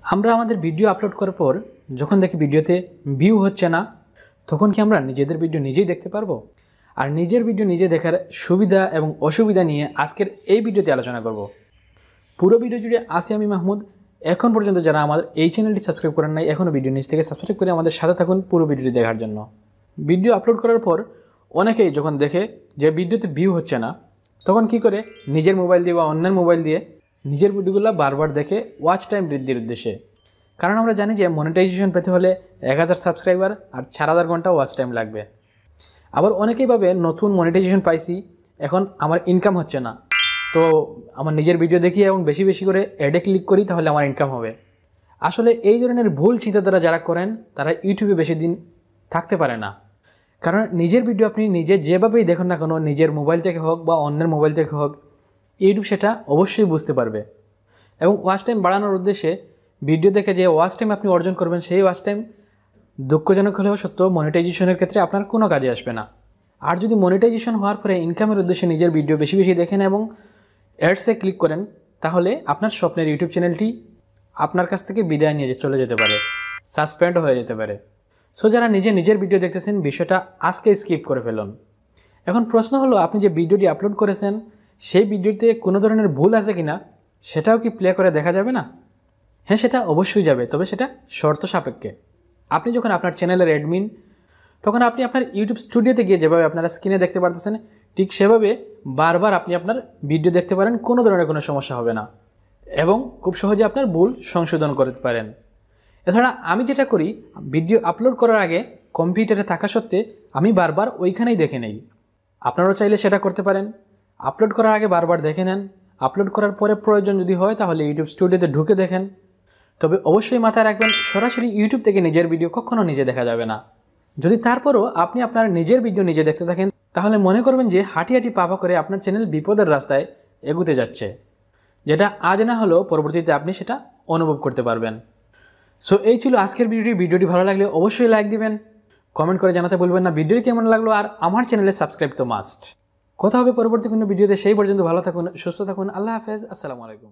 আমরা আমাদের video upload করার পর যখন দেখি ভিডিওতে ভিউ হচ্ছে না, তখন কি আমরা নিজেদের ভিডিও নিজেই দেখতে পারবো? আর নিজের ভিডিও নিজে দেখার সুবিধা এবং অসুবিধা নিয়ে আজকের এই ভিডিওতে আলোচনা করব। পুরো ভিডিও জুড়ে আছি আমি মাহমুদ। এখন পর্যন্ত যারা আমাদের এই চ্যানেলটি সাবস্ক্রাইব করেন নাই, এখনও ভিডিও নিচ থেকে সাবস্ক্রাইব করে আমাদের সাথে থাকুন পুরো ভিডিওটি দেখার জন্য। ভিডিও আপলোড করার পর অনেকেই যখন দেখে যে ভিডিওতে ভিউ হচ্ছে না, তখন কি করে নিজের মোবাইল দিয়ে বা অন্যের মোবাইল দিয়ে নিজের ভিডিওগুলো বারবার দেখে ওয়াচ টাইম বৃদ্ধির উদ্দেশ্যে। কারণ আমরা জানি যে মনিটাইজেশন পেতে হলে 1000 সাবস্ক্রাইবার আর 4000 ঘন্টা ওয়াচ টাইম লাগবে। আবার অনেকেই ভাবে নতুন মনিটাইজেশন পাইছি, এখন আমার ইনকাম হচ্ছে না, তো আমার নিজের ভিডিও দেখি এবং বেশি বেশি করে অ্যাডে ক্লিক করি, তাহলে আমার ইনকাম হবে। আসলে এই ধরনের ভুল চিন্তাধারা যারা করেন তারা ইউটিউবে বেশি দিন থাকতে পারে না। কারণ নিজের ভিডিও আপনি নিজে যেভাবেই দেখুন না কেন, নিজের মোবাইল থেকে হোক বা অন্যের মোবাইল থেকে হোক, ইউটিউব সেটা অবশ্যই বুঝতে পারবে। এবং ওয়াচ টাইম বাড়ানোর উদ্দেশ্যে ভিডিও দেখে যে ওয়াচ টাইম আপনি অর্জন করবেন, সেই ওয়াচ টাইম দুঃখজনক হলেও সত্য মনিটাইজেশনের ক্ষেত্রে আপনার কোনো কাজে আসবে না। আর যদি মনিটাইজেশন হওয়ার পরে ইনকামের উদ্দেশ্যে নিজের ভিডিও বেশি বেশি দেখেন এবং অ্যাডসে ক্লিক করেন, তাহলে আপনার স্বপ্নের ইউটিউব চ্যানেলটি আপনার কাছ থেকে বিদায় নিয়ে চলে যেতে পারে, সাসপেন্ড হয়ে যেতে পারে। সো যারা নিজের ভিডিও দেখতেছেন, বিষয়টা আজকে স্কিপ করে ফেলুন। এখন প্রশ্ন হলো, আপনি যে ভিডিওটি আপলোড করেছেন সেই ভিডিওতে কোনো ধরনের ভুল আছে কিনা সেটাও কি প্লে করে দেখা যাবে না? হ্যাঁ, সেটা অবশ্যই যাবে, তবে সেটা শর্ত সাপেক্ষে। আপনি যখন আপনার চ্যানেলের অ্যাডমিন, তখন আপনি আপনার ইউটিউব স্টুডিওতে গিয়ে যেভাবে আপনারা স্ক্রিনে দেখতে পারতেছেন, ঠিক সেভাবে বারবার আপনি আপনার ভিডিও দেখতে পারেন, কোনো ধরনের কোনো সমস্যা হবে না এবং খুব সহজে আপনার ভুল সংশোধন করতে পারেন। এছাড়া আমি যেটা করি, ভিডিও আপলোড করার আগে কম্পিউটারে থাকা সত্ত্বে আমি বারবার ওইখানেই দেখে নেই। আপনারাও চাইলে সেটা করতে পারেন। আপলোড করার আগে বারবার দেখে নেন, আপলোড করার পরে প্রয়োজন যদি হয় তাহলে ইউটিউব স্টুডিওতে ঢুকে দেখেন। তবে অবশ্যই মাথায় রাখবেন, সরাসরি ইউটিউব থেকে নিজের ভিডিও কখনো নিজে দেখা যাবে না। যদি তারপরও আপনি আপনার নিজের ভিডিও নিজে দেখতে থাকেন, তাহলে মনে করবেন যে হাঁটি হাঁটি পা করে আপনার চ্যানেল বিপদের রাস্তায় এগুতে যাচ্ছে, যেটা আজ না হলেও পরবর্তীতে আপনি সেটা অনুভব করতে পারবেন। সো এই ছিল আজকের ভিডিওটি ভালো লাগলে অবশ্যই লাইক দিবেন, কমেন্ট করে জানাতে ভুলবেন না ভিডিওটি কেমন লাগলো, আর আমার চ্যানেলে সাবস্ক্রাইব তো মাস্ট। কথা হবে পরবর্তী কোনো ভিডিওতে। সেই পর্যন্ত ভালো থাকুন, সুস্থ থাকুন। আল্লাহ হাফেজ, আসসালামু আলাইকুম।